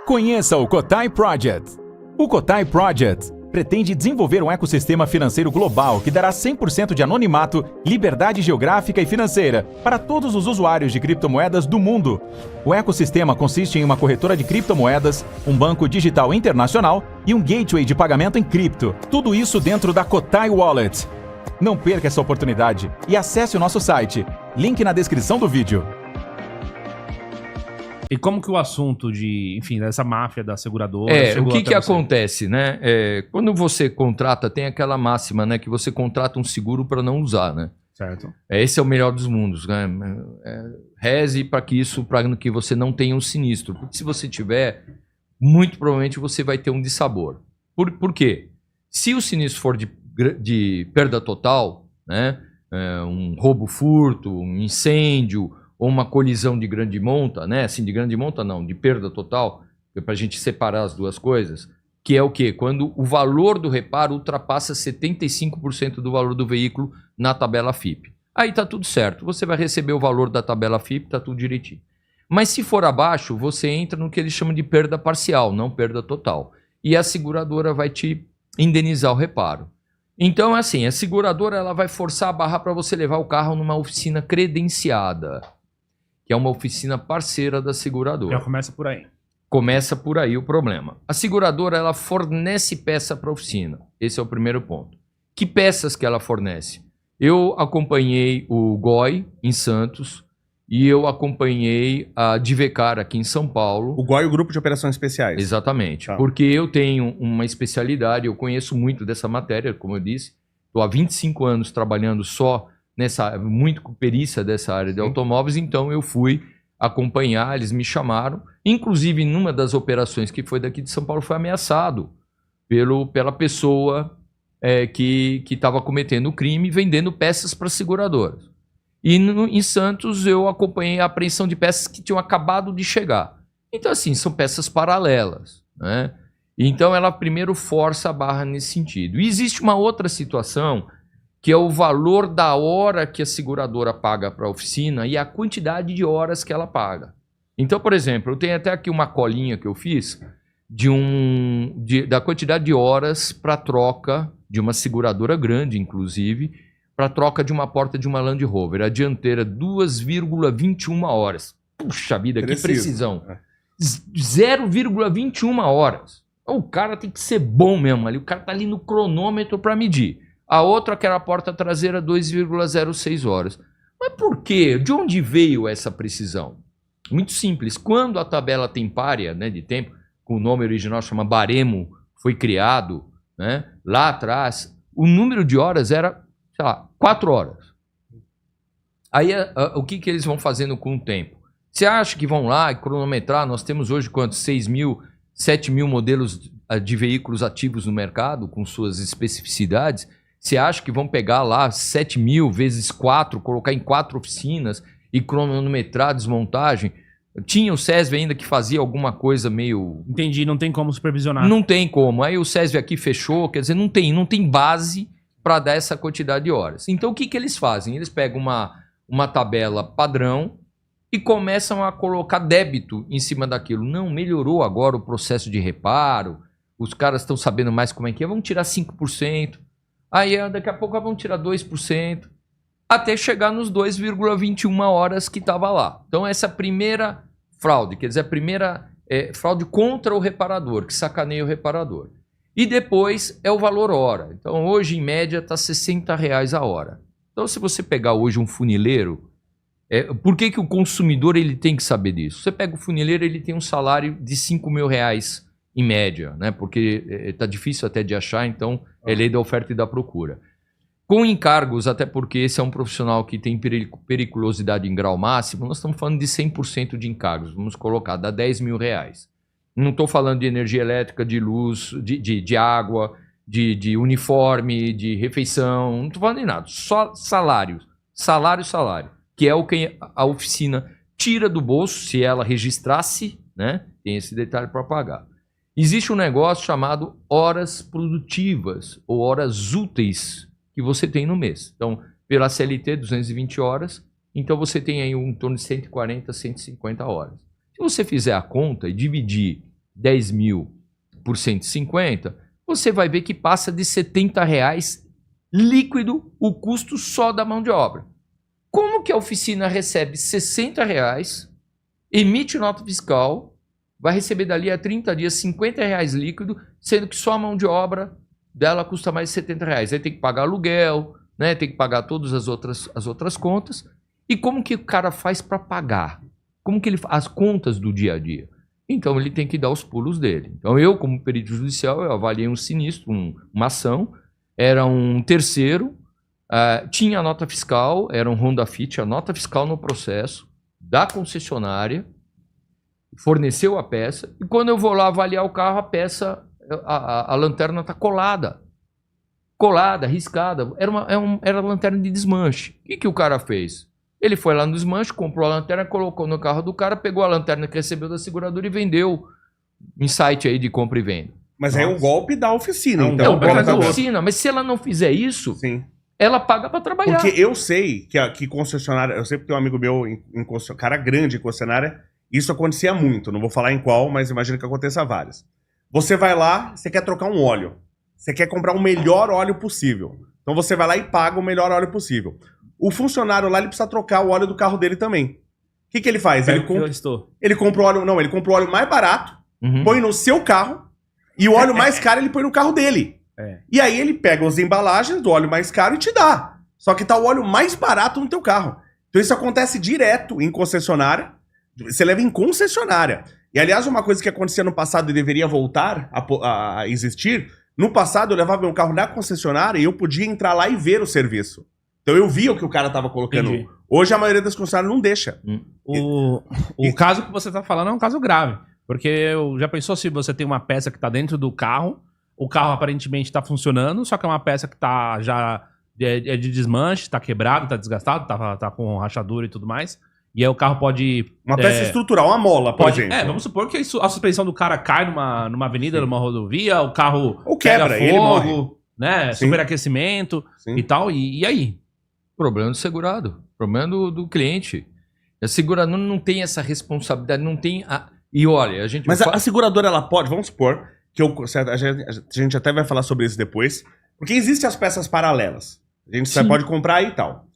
Conheça o Cotai Project. O Cotai Project pretende desenvolver um ecossistema financeiro global que dará 100% de anonimato, liberdade geográfica e financeira para todos os usuários de criptomoedas do mundo. O ecossistema consiste em uma corretora de criptomoedas, um banco digital internacional e um gateway de pagamento em cripto. Tudo isso dentro da Cotai Wallet. Não perca essa oportunidade e acesse o nosso site. Link na descrição do vídeo. E como que o assunto dessa máfia da seguradora... o que acontece, né? Quando você contrata, tem aquela máxima, né? Que você contrata um seguro para não usar, né? Certo. Esse é o melhor dos mundos, né? Reze para que você não tenha um sinistro. Porque se você tiver, muito provavelmente você vai ter um dissabor. Por quê? Se o sinistro for de perda total, né? Um roubo, furto, um incêndio... ou uma colisão de grande monta, né? Assim, de grande monta não, de perda total, para a gente separar as duas coisas, que é o quê? Quando o valor do reparo ultrapassa 75% do valor do veículo na tabela FIP. Aí tá tudo certo, você vai receber o valor da tabela FIP, tá tudo direitinho. Mas se for abaixo, você entra no que eles chamam de perda parcial, não perda total. E a seguradora vai te indenizar o reparo. Então, assim, a seguradora ela vai forçar a barra para você levar o carro numa oficina credenciada, que é uma oficina parceira da seguradora. Já começa por aí. Começa por aí o problema. A seguradora, ela fornece peça para a oficina. Esse é o primeiro ponto. Que peças que ela fornece? Eu acompanhei o GOI em Santos e eu acompanhei a Divecar aqui em São Paulo. O GOI é o Grupo de Operações Especiais. Exatamente. Tá. Porque eu tenho uma especialidade, eu conheço muito dessa matéria, como eu disse. Estou há 25 anos trabalhando só muito com perícia dessa área de automóveis, então eu fui acompanhar, eles me chamaram, inclusive numa das operações que foi daqui de São Paulo, foi ameaçado pela pessoa que estava cometendo o crime, vendendo peças para seguradoras. E em Santos eu acompanhei a apreensão de peças que tinham acabado de chegar. Então assim, são peças paralelas, né? Então ela primeiro força a barra nesse sentido. E existe uma outra situação que é o valor da hora que a seguradora paga para a oficina e a quantidade de horas que ela paga. Então, por exemplo, eu tenho até aqui uma colinha que eu fiz da quantidade de horas para troca de uma seguradora grande, inclusive, para troca de uma porta de uma Land Rover. A dianteira, 2,21 horas. Puxa vida, que precisão. 0,21 horas. O cara tem que ser bom mesmo ali. O cara tá ali no cronômetro para medir. A outra, aquela porta traseira, 2,06 horas. Mas por quê? De onde veio essa precisão? Muito simples. Quando a tabela tempária, né, de tempo, com o nome original chama baremo, foi criado, né, lá atrás, o número de horas era, sei lá, 4 horas. Aí o que eles vão fazendo com o tempo? Você acha que vão lá e cronometrar? Nós temos hoje quantos? 6 mil, 7 mil modelos de veículos ativos no mercado, com suas especificidades. Você acha que vão pegar lá 7 mil vezes 4, colocar em 4 oficinas e cronometrar a desmontagem? Tinha o SESV ainda que fazia alguma coisa meio... Entendi, não tem como supervisionar. Não tem como. Aí o SESV aqui fechou, quer dizer, não tem base para dar essa quantidade de horas. Então o que eles fazem? Eles pegam uma tabela padrão e começam a colocar débito em cima daquilo. Não, melhorou agora o processo de reparo, os caras estão sabendo mais como é que é, vamos tirar 5%. Aí daqui a pouco vão tirar 2%, até chegar nos 2,21 horas que estava lá. Então essa é a primeira fraude, quer dizer, a primeira fraude contra o reparador, que sacaneia o reparador. E depois é o valor hora. Então hoje, em média, está R$60 a hora. Então se você pegar hoje um funileiro, por que o consumidor ele tem que saber disso? Você pega o funileiro, ele tem um salário de R$5.000 em média, né? Porque está difícil até de achar, então é lei da oferta e da procura. Com encargos, até porque esse é um profissional que tem periculosidade em grau máximo, nós estamos falando de 100% de encargos, vamos colocar, dá R$10.000. Não estou falando de energia elétrica, de luz, de água, de uniforme, de refeição, não estou falando de nada, só salários, salário, que é o que a oficina tira do bolso, se ela registrasse, né? Tem esse detalhe para pagar. Existe um negócio chamado horas produtivas ou horas úteis que você tem no mês. Então, pela CLT, 220 horas, então você tem aí em torno de 140, 150 horas. Se você fizer a conta e dividir 10 mil por 150, você vai ver que passa de R$70 líquido o custo só da mão de obra. Como que a oficina recebe R$60, emite nota fiscal, vai receber dali a 30 dias R$50 líquido, sendo que só a mão de obra dela custa mais de R$70. Aí tem que pagar aluguel, né? Tem que pagar todas as outras contas. E como que o cara faz para pagar? Como que ele faz as contas do dia a dia? Então ele tem que dar os pulos dele. Então eu, como perito judicial, eu avaliei um sinistro, uma ação, era um terceiro, tinha a nota fiscal, era um Honda Fit, a nota fiscal no processo da concessionária, forneceu a peça, e quando eu vou lá avaliar o carro, a peça, a lanterna está colada, riscada, era lanterna de desmanche. O que o cara fez? Ele foi lá no desmanche, comprou a lanterna, colocou no carro do cara, pegou a lanterna que recebeu da seguradora e vendeu em site aí de compra e venda. Mas é o golpe da oficina, então. É o golpe da tá oficina, mas se ela não fizer isso, Sim. ela paga para trabalhar. Porque eu sei que concessionária, eu sei porque tem um amigo meu, cara grande em concessionária, isso acontecia muito, não vou falar em qual, mas imagino que aconteça várias. Você vai lá, você quer trocar um óleo, você quer comprar o melhor óleo possível. Então você vai lá e paga o melhor óleo possível. O funcionário lá, ele precisa trocar o óleo do carro dele também. O que ele faz? Ele compra o óleo, ele compra o óleo mais barato, põe no seu carro, e o óleo mais caro ele põe no carro dele. E aí ele pega as embalagens do óleo mais caro e te dá. Só que tá o óleo mais barato no teu carro. Então isso acontece direto em concessionária. Você leva em concessionária. E aliás, uma coisa que acontecia no passado e deveria voltar a existir, no passado eu levava meu carro na concessionária e eu podia entrar lá e ver o serviço. Então eu via o que o cara tava colocando. Entendi. Hoje a maioria das concessionárias não deixa. O caso que você tá falando é um caso grave. Porque já pensou se você tem uma peça que tá dentro do carro, o carro aparentemente tá funcionando, só que é uma peça que tá já de desmanche, tá quebrado, tá desgastado, tá com rachadura e tudo mais. E aí o carro pode... Uma peça estrutural, uma mola, por exemplo. Vamos supor que a suspensão do cara cai numa avenida, numa rodovia, o carro ou quebra, pega ele morre. fogo, né? Superaquecimento e tal. E aí? Problema do segurado, problema do cliente. A seguradora não tem essa responsabilidade, não tem... E olha, a gente... Mas a seguradora, ela pode, vamos supor, que a gente até vai falar sobre isso depois, porque existem as peças paralelas. A gente pode comprar aí e tal.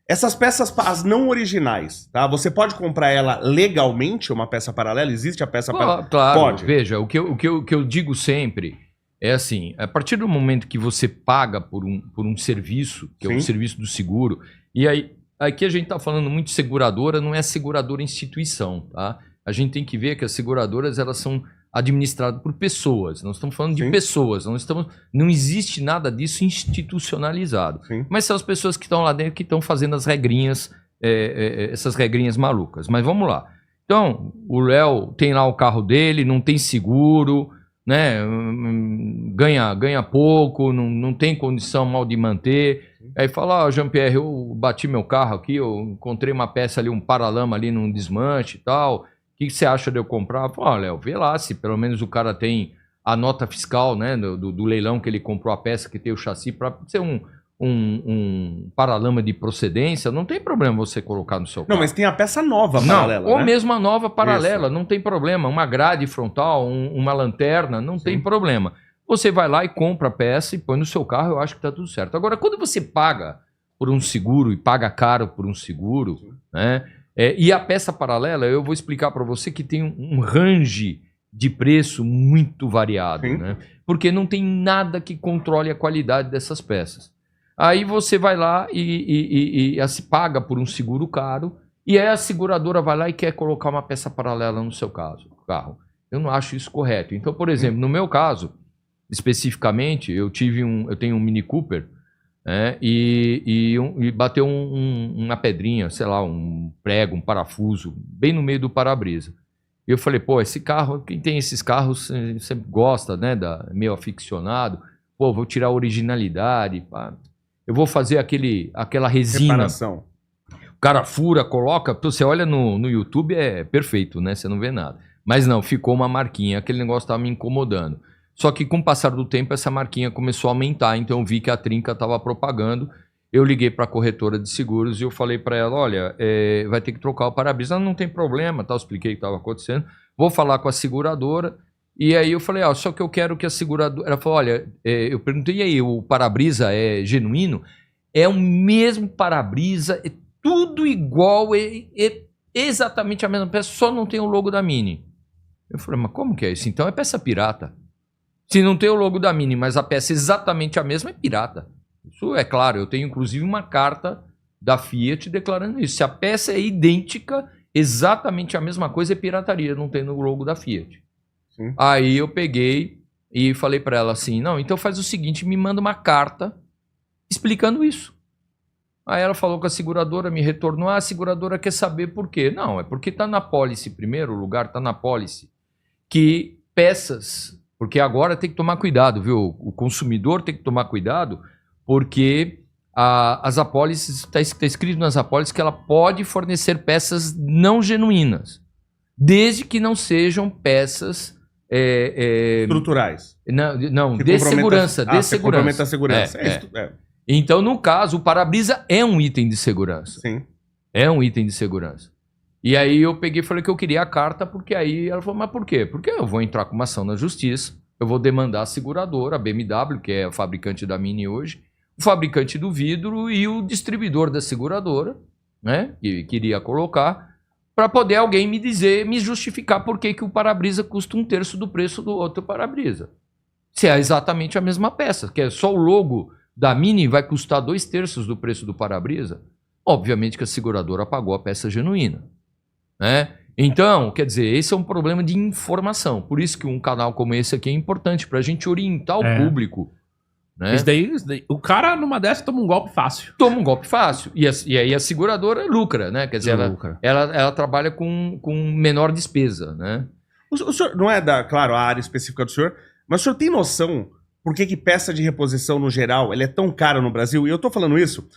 Essas peças, as não originais, tá? Você pode comprar ela legalmente, uma peça paralela? Existe a peça paralela? Claro, pode. Veja, o que eu digo sempre é assim, a partir do momento que você paga por um serviço, que é o serviço do seguro, e aí, aqui a gente está falando muito de seguradora, não é seguradora instituição, tá? A gente tem que ver que as seguradoras, elas são administradas por pessoas. Nós estamos falando de pessoas. Não existe nada disso institucionalizado. Mas são as pessoas que estão lá dentro que estão fazendo as regrinhas, essas regrinhas malucas. Mas vamos lá. Então, o Léo tem lá o carro dele, não tem seguro, né? Ganha pouco, não tem condição mal de manter. Aí fala, Jean-Pierre, eu bati meu carro aqui, eu encontrei uma peça ali, um paralama ali num desmanche e tal. O que você acha de eu comprar? Fala, Léo, vê lá se pelo menos o cara tem a nota fiscal, né, do leilão que ele comprou a peça, que tem o chassi, para ser um paralama de procedência, não tem problema você colocar no seu carro. Não, mas tem a peça nova paralela, ou né? mesmo a nova paralela, não tem problema. Uma grade frontal, uma lanterna, não tem problema. Você vai lá e compra a peça e põe no seu carro, eu acho que tá tudo certo. Agora, quando você paga por um seguro e paga caro por um seguro, né? E a peça paralela, eu vou explicar para você que tem um range de preço muito variado, né? Porque não tem nada que controle a qualidade dessas peças. Aí você vai lá e se paga por um seguro caro, e aí a seguradora vai lá e quer colocar uma peça paralela no seu carro. Eu não acho isso correto. Então, por exemplo, no meu caso, especificamente, eu tenho um Mini Cooper, e bateu uma pedrinha, sei lá, um prego, um parafuso, bem no meio do para-brisa. E eu falei, pô, esse carro, quem tem esses carros sempre gosta, né, meio aficionado, pô, vou tirar a originalidade, pá. Eu vou fazer aquela resina. Reparação. O cara fura, coloca, você olha no YouTube, é perfeito, né, você não vê nada. Mas não, ficou uma marquinha, aquele negócio estava me incomodando. Só que com o passar do tempo, essa marquinha começou a aumentar, então eu vi que a trinca estava propagando. Eu liguei para a corretora de seguros e eu falei para ela, olha, vai ter que trocar o para-brisa. Não tem problema, tá? Eu expliquei o que estava acontecendo. Vou falar com a seguradora E aí eu falei, só que eu quero que a seguradora... Ela falou, olha, eu perguntei, e aí, o para-brisa é genuíno? É o mesmo para-brisa, é tudo igual, é exatamente a mesma peça, só não tem o logo da Mini. Eu falei, mas como que é isso? Então é peça pirata. Se não tem o logo da Mini, mas a peça é exatamente a mesma, é pirata. Isso é claro, eu tenho inclusive uma carta da Fiat declarando isso. Se a peça é idêntica, exatamente a mesma coisa, é pirataria, não tem no logo da Fiat. Sim. Aí eu peguei e falei para ela assim, não, então faz o seguinte, me manda uma carta explicando isso. Aí ela falou que a seguradora me retornou, a seguradora quer saber por quê. Não, é porque está na pólice, primeiro lugar, está na pólice, que peças, porque agora tem que tomar cuidado, viu? O consumidor tem que tomar cuidado, porque as apólices, está escrito nas apólices que ela pode fornecer peças não genuínas, desde que não sejam peças... estruturais. Não, de segurança. De segurança. Compromete a segurança. Então, no caso, o para-brisa é um item de segurança. Sim. É um item de segurança. E aí eu peguei e falei que eu queria a carta, porque aí ela falou, mas por quê? Porque eu vou entrar com uma ação na justiça, eu vou demandar a seguradora, a BMW, que é o fabricante da Mini hoje, o fabricante do vidro e o distribuidor da seguradora, né, que queria colocar, para poder alguém me dizer, me justificar por que o para-brisa custa 1/3 do preço do outro para-brisa. Se é exatamente a mesma peça, que é só o logo da Mini vai custar 2/3 do preço do para-brisa, obviamente que a seguradora pagou a peça genuína, né? Então, quer dizer, esse é um problema de informação. Por isso que um canal como esse aqui é importante para a gente orientar o público. Né? Isso daí, o cara numa dessa toma um golpe fácil. Toma um golpe fácil. E aí a seguradora lucra, né? Quer dizer, ela trabalha com menor despesa, né? O senhor não é claro, a área específica do senhor, mas o senhor tem noção por que peça de reposição, no geral, ela é tão cara no Brasil? E eu tô falando isso,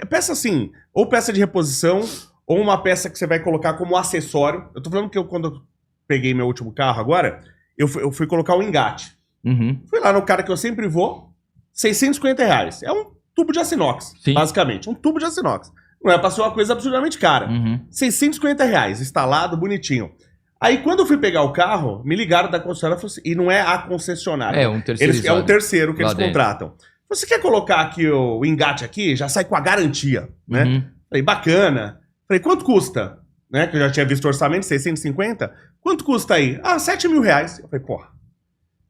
peça assim, ou peça de reposição, ou uma peça que você vai colocar como acessório. Eu tô falando que quando eu peguei meu último carro agora, eu fui colocar o engate. Uhum. Fui lá no cara que eu sempre vou, R$650. É um tubo de aço inox, basicamente. Um tubo de aço inox. Não é pra ser uma coisa absurdamente cara. Uhum. R$650, instalado, bonitinho. Aí, quando eu fui pegar o carro, me ligaram da concessionária assim, e não é a concessionária. É um terceirizado. É um terceiro que eles dentro. contratam. Você quer colocar aqui o engate aqui? Já sai com a garantia, né? Uhum. Falei, bacana. Falei, quanto custa? Né? Que eu já tinha visto o orçamento, 650. Quanto custa aí? Ah, R$7 mil. Eu falei, porra,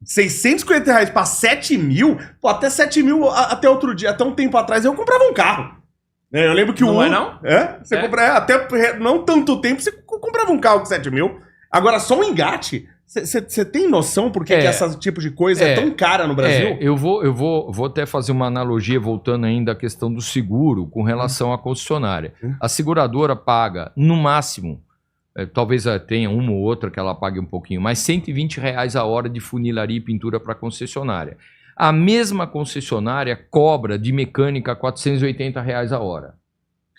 R$650 pra 7 mil? Pô, até 7 mil, até outro dia, até um tempo atrás, eu comprava um carro. Eu lembro que não é não? Você compra, até não tanto tempo, você comprava um carro com 7 mil. Agora, só um engate? Você tem noção por que esse tipo de coisa é tão cara no Brasil? Eu vou até fazer uma analogia, voltando ainda à questão do seguro, com relação à concessionária. A seguradora paga, no máximo, talvez tenha uma ou outra que ela pague um pouquinho, mas R$120 a hora de funilaria e pintura para a concessionária. A mesma concessionária cobra de mecânica R$480 a hora.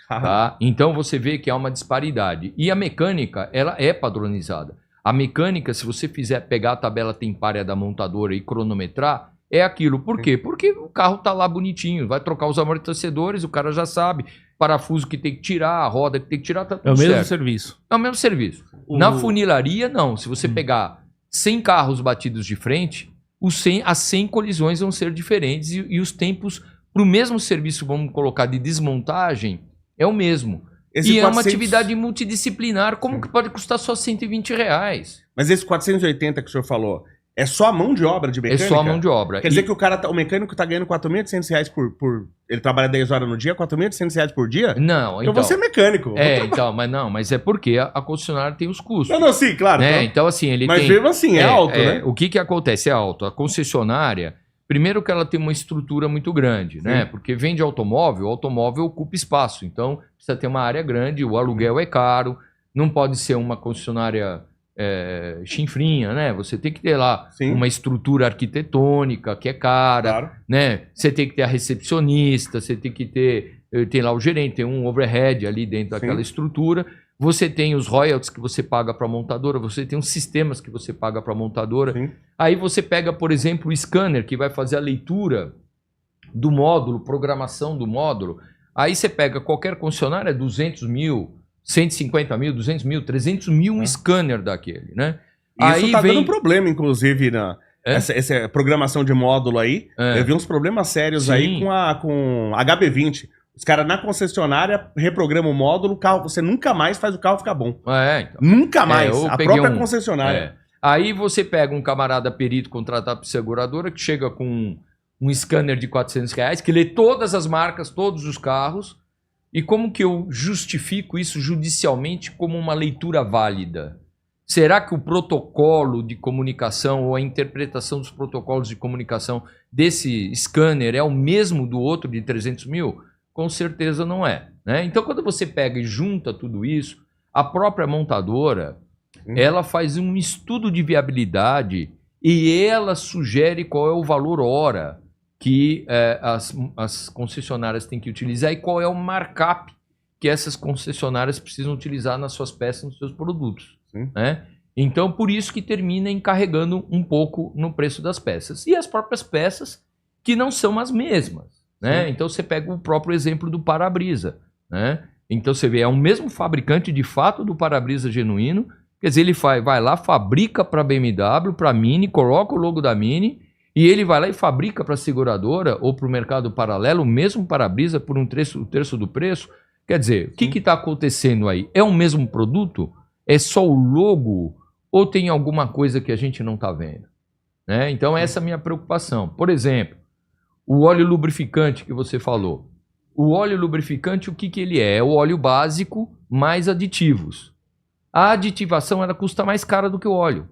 Tá? Então você vê que há uma disparidade. E a mecânica, ela é padronizada. A mecânica, se você pegar a tabela tempária da montadora e cronometrar, é aquilo. Por quê? Porque o carro tá lá bonitinho, vai trocar os amortecedores, o cara já sabe, parafuso que tem que tirar, a roda que tem que tirar, tá tudo certo. É o mesmo serviço. É o mesmo serviço. Na funilaria, não. Se você pegar 100 carros batidos de frente, as 100 colisões vão ser diferentes e os tempos para o mesmo serviço, vamos colocar, de desmontagem, é o mesmo. É uma atividade multidisciplinar. Como que pode custar só R$120? Mas esse 480 que o senhor falou, é só a mão de obra de mecânica? É só a mão de obra. Quer dizer que o mecânico tá ganhando R$4.800 por... Ele trabalha 10 horas no dia, R$4.800 por dia? Não, então... Eu vou ser mecânico. Mas é porque a concessionária tem os custos. Não, sim, claro. Né? Então, assim, ele mas tem... mesmo assim, é alto, né? O que acontece? É alto. A concessionária... Primeiro que ela tem uma estrutura muito grande, né? Porque vende automóvel, o automóvel ocupa espaço. Então, precisa ter uma área grande, o aluguel é caro, não pode ser uma concessionária chinfrinha, né? Você tem que ter lá uma estrutura arquitetônica que é cara, né? Você tem que ter a recepcionista, você tem que ter... Tem lá o gerente, tem um overhead ali dentro daquela estrutura. Você tem os royalties que você paga para a montadora, você tem os sistemas que você paga para a montadora. Aí você pega, por exemplo, o scanner que vai fazer a leitura do módulo, programação do módulo. Aí você pega qualquer concessionária, 200 mil, 150 mil, 200 mil, 300 mil um scanner daquele, né? Isso Aí tá vem- dando problema, inclusive, essa programação de módulo aí. É. Eu vi uns problemas sérios Sim. aí com HB20. Os caras na concessionária reprogramam o módulo, o carro, você nunca mais faz o carro ficar bom. Então. Nunca mais. eu A peguei própria um- concessionária. Aí você pega um camarada perito contratado por seguradora que chega com um scanner de R$400, que lê todas as marcas, todos os carros. E como que eu justifico isso judicialmente como uma leitura válida? Será que o protocolo de comunicação ou a interpretação dos protocolos de comunicação desse scanner é o mesmo do outro de 300 mil? Com certeza não é, né? Então, quando você pega e junta tudo isso, a própria montadora, ela faz um estudo de viabilidade e ela sugere qual é o valor hora que as concessionárias têm que utilizar e qual é o markup que essas concessionárias precisam utilizar nas suas peças, nos seus produtos, né? Então, por isso que termina encarregando um pouco no preço das peças. E as próprias peças que não são as mesmas, né? Então, você pega o próprio exemplo do para-brisa, né? Então, você vê, é o mesmo fabricante de fato do para-brisa genuíno, quer dizer, ele vai lá, fabrica para BMW, para Mini, coloca o logo da Mini, e ele vai lá e fabrica para a seguradora ou para o mercado paralelo o mesmo para-brisa por um terço do preço. Quer dizer, o que está acontecendo aí? É o mesmo produto? É só o logo? Ou tem alguma coisa que a gente não está vendo? Né? Então, essa é a minha preocupação. Por exemplo, o óleo lubrificante que você falou. O óleo lubrificante, o que ele é? É o óleo básico mais aditivos. A aditivação ela custa mais cara do que o óleo.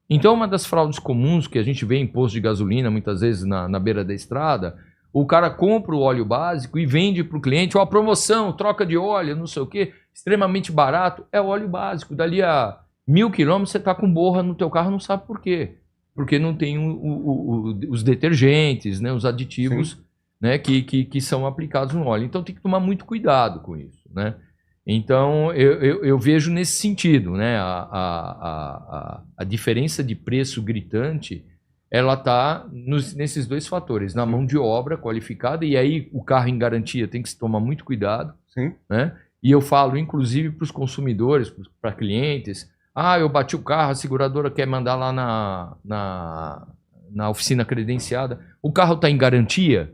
Então, uma das fraudes comuns que a gente vê em posto de gasolina, muitas vezes na beira da estrada, o cara compra o óleo básico e vende para o cliente, ó, promoção, troca de óleo, não sei o quê, extremamente barato, é o óleo básico. Dali a 1.000 quilômetros você está com borra no teu carro, não sabe por quê. Porque não tem os detergentes, né, os aditivos, né, que são aplicados no óleo. Então, tem que tomar muito cuidado com isso, né? Então, eu vejo nesse sentido, né? A diferença de preço gritante, ela está nesses dois fatores, na mão de obra qualificada, e aí o carro em garantia tem que se tomar muito cuidado, né? E eu falo, inclusive, para os consumidores, para clientes, eu bati o carro, a seguradora quer mandar lá na oficina credenciada, o carro está em garantia?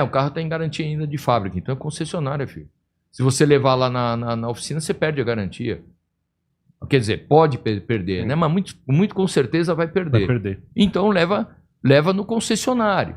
O carro está em garantia ainda de fábrica, então é concessionária, filho. Se você levar lá na oficina, você perde a garantia. Quer dizer, pode perder, né? Mas muito com certeza vai perder. Vai perder. Então leva no concessionário.